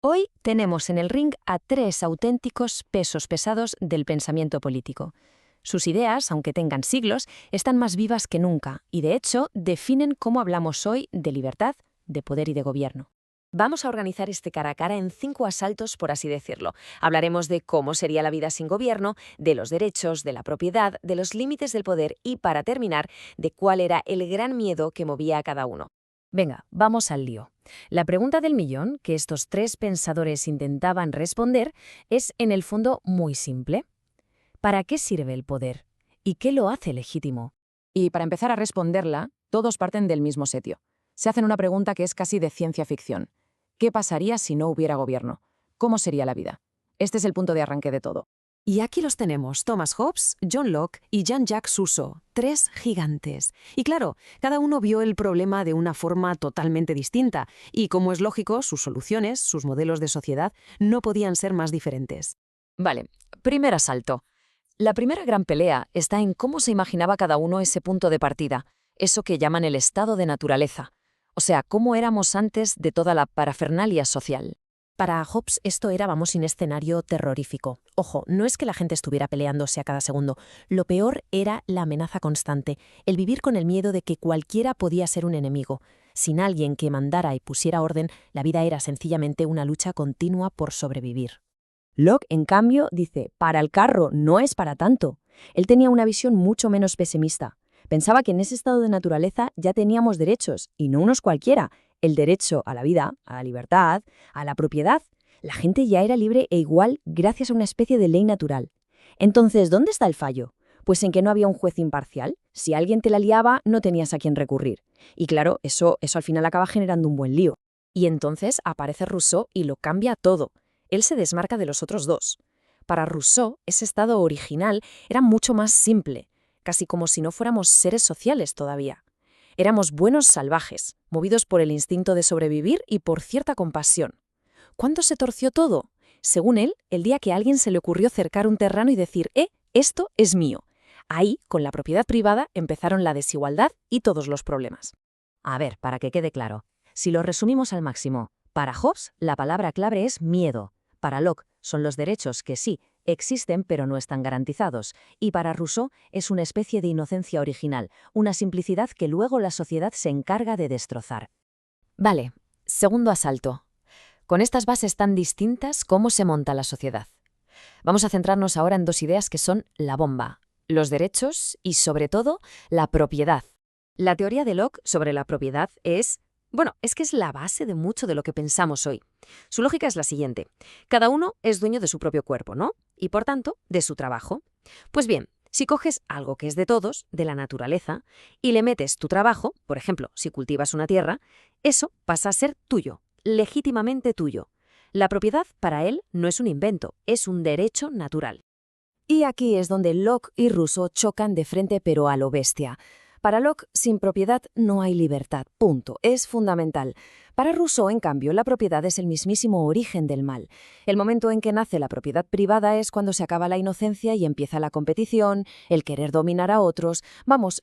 Hoy tenemos en el ring a tres auténticos pesos pesados del pensamiento político. Sus ideas, aunque tengan siglos, están más vivas que nunca y, de hecho, definen cómo hablamos hoy de libertad, de poder y de gobierno. Vamos a organizar este cara a cara en 5 asaltos, por así decirlo. Hablaremos de cómo sería la vida sin gobierno, de los derechos, de la propiedad, de los límites del poder y, para terminar, de cuál era el gran miedo que movía a cada uno. Venga, vamos al lío. La pregunta del millón que estos tres pensadores intentaban responder es, en el fondo, muy simple. ¿Para qué sirve el poder? ¿Y qué lo hace legítimo? Y para empezar a responderla, todos parten del mismo sitio. Se hacen una pregunta que es casi de ciencia ficción. ¿Qué pasaría si no hubiera gobierno? ¿Cómo sería la vida? Este es el punto de arranque de todo. Y aquí los tenemos, Thomas Hobbes, John Locke y Jean-Jacques Rousseau, tres gigantes. Y claro, cada uno vio el problema de una forma totalmente distinta, y como es lógico, sus soluciones, sus modelos de sociedad, no podían ser más diferentes. Vale, primer asalto. La primera gran pelea está en cómo se imaginaba cada uno ese punto de partida, eso que llaman el estado de naturaleza. O sea, cómo éramos antes de toda la parafernalia social. Para Hobbes esto era, un escenario terrorífico. Ojo, no es que la gente estuviera peleándose a cada segundo. Lo peor era la amenaza constante, el vivir con el miedo de que cualquiera podía ser un enemigo. Sin alguien que mandara y pusiera orden, la vida era sencillamente una lucha continua por sobrevivir. Locke, en cambio, dice, para el carro no es para tanto. Él tenía una visión mucho menos pesimista. Pensaba que en ese estado de naturaleza ya teníamos derechos, y no unos cualquiera. El derecho a la vida, a la libertad, a la propiedad. La gente ya era libre e igual gracias a una especie de ley natural. Entonces, ¿dónde está el fallo? Pues en que no había un juez imparcial. Si alguien te la liaba, no tenías a quién recurrir. Y claro, eso al final acaba generando un buen lío. Y entonces aparece Rousseau y lo cambia todo. Él se desmarca de los otros dos. Para Rousseau, ese estado original era mucho más simple, casi como si no fuéramos seres sociales todavía. Éramos buenos salvajes, movidos por el instinto de sobrevivir y por cierta compasión. ¿Cuándo se torció todo? Según él, el día que a alguien se le ocurrió cercar un terreno y decir, esto es mío. Ahí, con la propiedad privada, empezaron la desigualdad y todos los problemas. A ver, para que quede claro, si lo resumimos al máximo, para Hobbes la palabra clave es miedo. Para Locke son los derechos que sí, existen pero no están garantizados. Y para Rousseau es una especie de inocencia original, una simplicidad que luego la sociedad se encarga de destrozar. Vale, segundo asalto. Con estas bases tan distintas, ¿cómo se monta la sociedad? Vamos a centrarnos ahora en dos ideas que son la bomba, los derechos y, sobre todo, la propiedad. La teoría de Locke sobre la propiedad es que es la base de mucho de lo que pensamos hoy. Su lógica es la siguiente. Cada uno es dueño de su propio cuerpo, ¿no? Y, por tanto, de su trabajo. Pues bien, si coges algo que es de todos, de la naturaleza, y le metes tu trabajo, por ejemplo, si cultivas una tierra, eso pasa a ser tuyo, legítimamente tuyo. La propiedad, para él, no es un invento, es un derecho natural. Y aquí es donde Locke y Rousseau chocan de frente pero a lo bestia. Para Locke, sin propiedad no hay libertad, punto. Es fundamental. Para Rousseau, en cambio, la propiedad es el mismísimo origen del mal. El momento en que nace la propiedad privada es cuando se acaba la inocencia y empieza la competición, el querer dominar a otros,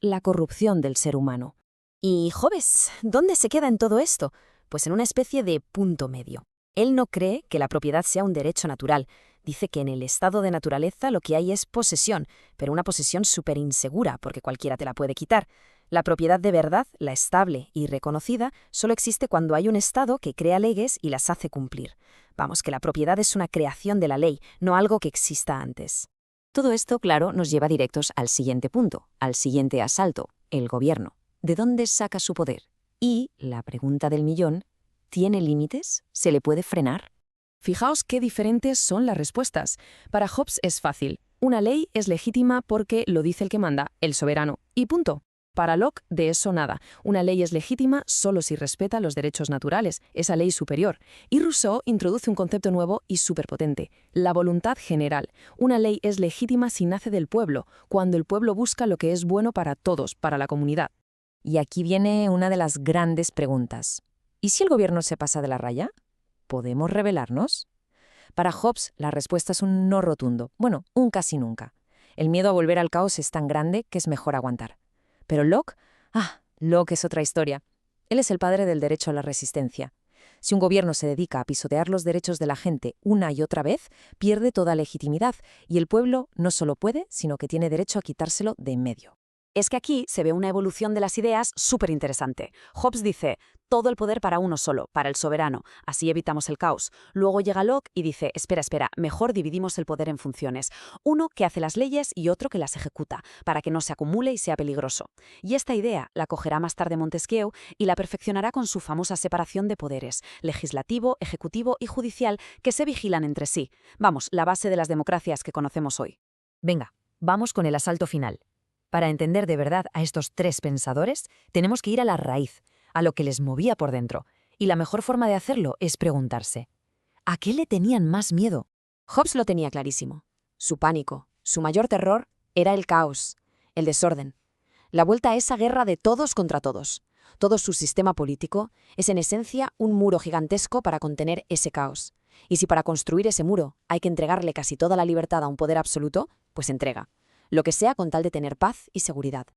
la corrupción del ser humano. Y Hobbes, ¿dónde se queda en todo esto? Pues en una especie de punto medio. Él no cree que la propiedad sea un derecho natural. Dice que en el estado de naturaleza lo que hay es posesión, pero una posesión súper insegura porque cualquiera te la puede quitar. La propiedad de verdad, la estable y reconocida, solo existe cuando hay un Estado que crea leyes y las hace cumplir. Que la propiedad es una creación de la ley, no algo que exista antes. Todo esto, claro, nos lleva directos al siguiente punto, al siguiente asalto, el gobierno. ¿De dónde saca su poder? Y la pregunta del millón, ¿tiene límites? ¿Se le puede frenar? Fijaos qué diferentes son las respuestas. Para Hobbes es fácil. Una ley es legítima porque lo dice el que manda, el soberano, y punto. Para Locke, de eso nada. Una ley es legítima solo si respeta los derechos naturales, esa ley superior. Y Rousseau introduce un concepto nuevo y superpotente, la voluntad general. Una ley es legítima si nace del pueblo, cuando el pueblo busca lo que es bueno para todos, para la comunidad. Y aquí viene una de las grandes preguntas. ¿Y si el gobierno se pasa de la raya? ¿Podemos rebelarnos? Para Hobbes, la respuesta es un no rotundo. Un casi nunca. El miedo a volver al caos es tan grande que es mejor aguantar. Pero Locke es otra historia. Él es el padre del derecho a la resistencia. Si un gobierno se dedica a pisotear los derechos de la gente una y otra vez, pierde toda legitimidad y el pueblo no solo puede, sino que tiene derecho a quitárselo de en medio. Es que aquí se ve una evolución de las ideas súper interesante. Hobbes dice, todo el poder para uno solo, para el soberano, así evitamos el caos. Luego llega Locke y dice, espera, mejor dividimos el poder en funciones. Uno que hace las leyes y otro que las ejecuta, para que no se acumule y sea peligroso. Y esta idea la cogerá más tarde Montesquieu y la perfeccionará con su famosa separación de poderes, legislativo, ejecutivo y judicial, que se vigilan entre sí. Vamos, la base de las democracias que conocemos hoy. Venga, vamos con el asalto final. Para entender de verdad a estos tres pensadores, tenemos que ir a la raíz, a lo que les movía por dentro. Y la mejor forma de hacerlo es preguntarse, ¿a qué le tenían más miedo? Hobbes lo tenía clarísimo. Su pánico, su mayor terror, era el caos, el desorden. La vuelta a esa guerra de todos contra todos. Todo su sistema político es en esencia un muro gigantesco para contener ese caos. Y si para construir ese muro hay que entregarle casi toda la libertad a un poder absoluto, pues entrega. Lo que sea con tal de tener paz y seguridad.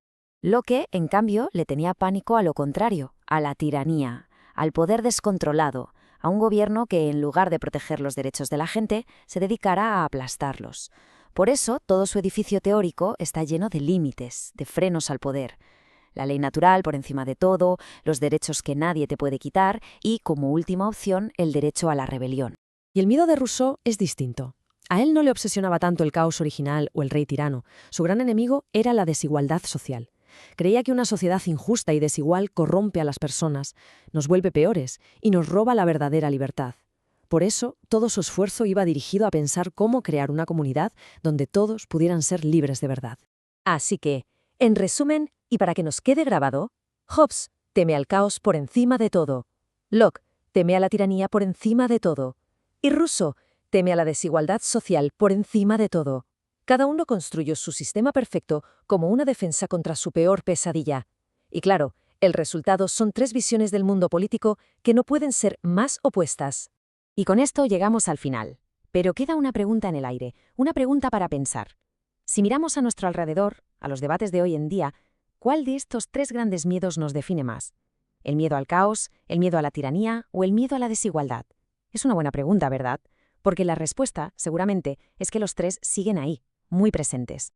Locke, en cambio, le tenía pánico a lo contrario, a la tiranía, al poder descontrolado, a un gobierno que, en lugar de proteger los derechos de la gente, se dedicara a aplastarlos. Por eso, todo su edificio teórico está lleno de límites, de frenos al poder. La ley natural por encima de todo, los derechos que nadie te puede quitar y, como última opción, el derecho a la rebelión. Y el miedo de Rousseau es distinto. A él no le obsesionaba tanto el caos original o el rey tirano. Su gran enemigo era la desigualdad social. Creía que una sociedad injusta y desigual corrompe a las personas, nos vuelve peores y nos roba la verdadera libertad. Por eso, todo su esfuerzo iba dirigido a pensar cómo crear una comunidad donde todos pudieran ser libres de verdad. Así que, en resumen, y para que nos quede grabado, Hobbes teme al caos por encima de todo. Locke teme a la tiranía por encima de todo. Y Rousseau teme a la desigualdad social por encima de todo. Cada uno construyó su sistema perfecto como una defensa contra su peor pesadilla. Y claro, el resultado son tres visiones del mundo político que no pueden ser más opuestas. Y con esto llegamos al final. Pero queda una pregunta en el aire, una pregunta para pensar. Si miramos a nuestro alrededor, a los debates de hoy en día, ¿cuál de estos tres grandes miedos nos define más? ¿El miedo al caos, el miedo a la tiranía o el miedo a la desigualdad? Es una buena pregunta, ¿verdad? Porque la respuesta, seguramente, es que los tres siguen ahí, muy presentes.